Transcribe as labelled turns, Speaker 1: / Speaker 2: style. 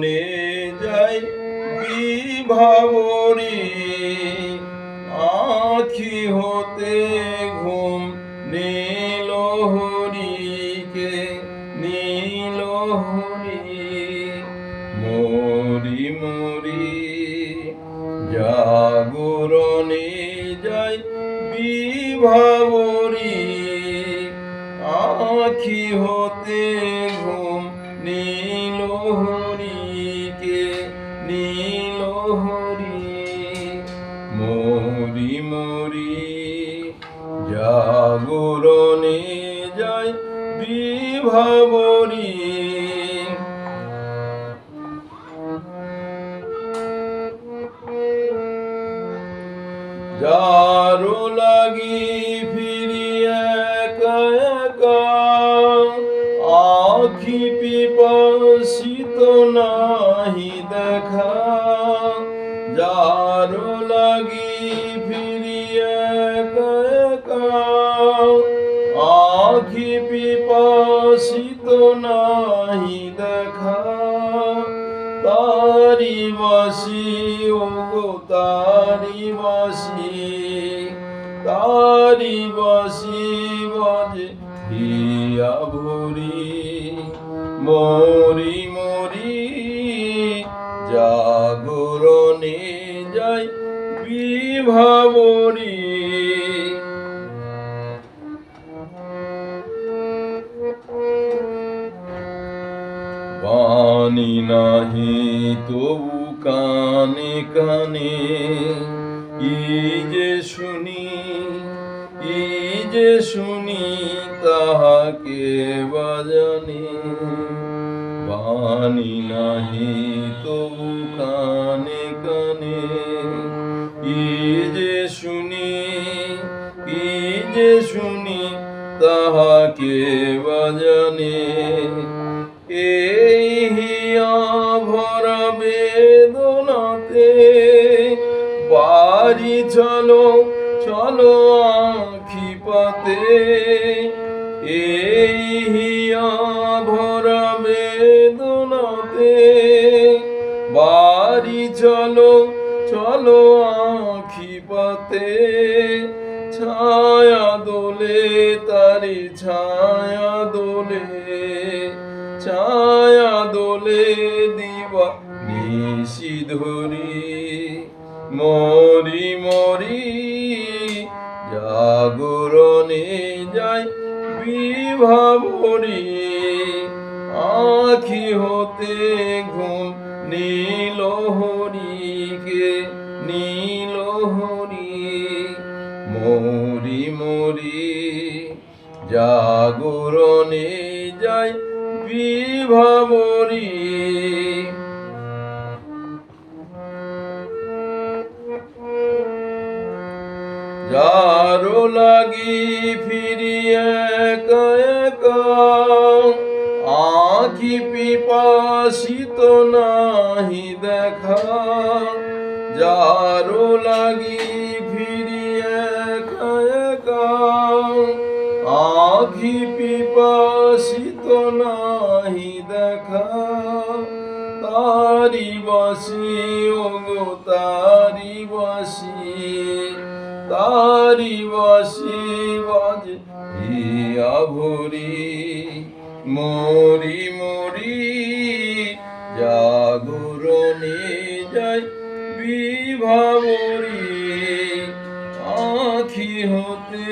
Speaker 1: জাগরণে যাই বিভাবরী, আখি হতে ঘুম নীল হরিকে নীল হরি। মরি মরি জাগরণে যাই বিভাবরী, আখি হতে ঘুম নীল হরিকে নীল হরি। মরি মরি জাগরণে যাই বিভাবরী। যারো লাগি ফিরি একা একা, আখি পিপাসিত নাহি দেখা। যারো লাগি ফিরি একা একা, আখি পিপাসিত নাহি দেখা। তারি বাসি ওগো তারি বাসি, তারি বাসি বাজে হিয়া ভরি। মরি মরি জাগরণে যাই বিভাবরী। বাণী নাহি তবু কানে কানে, ই যে শুনি তাহাকে বাজানে। বাণী নাহি তবু কানে কানে, ই যে শুনি তাহাকে বাজানে। এই হিয়া ভরা বেদনাতে বাড়ি চলো চলো আখি পাতে। এই হিয়া ভরা বেদনাতে বাড়ি চলো চলো আখি পাতে। ছায়া দোলে তারি ছায়া দোলে, ছায়া দোলে দিবা নিশি ধরি। মরি মরি জাগরণে যাই বিভাবরী, আখি হতে ঘুম নীল হরিকে নীল হরি। মরি মরি জাগরণে যাই বিভাবরী। যারো লাগি ফিরি একা একা, আখি পিপাসিত নাহি দেখা। যারো লাগি ফিরি একা একা, আখি পিপাসিত নাহি দেখা। তারি বাসি ওগো তারি বাসি, তারি বাসি বাজে হিয়া ভরি। মরি মরি জাগরণে যাই বিভাবরী, আখি হতে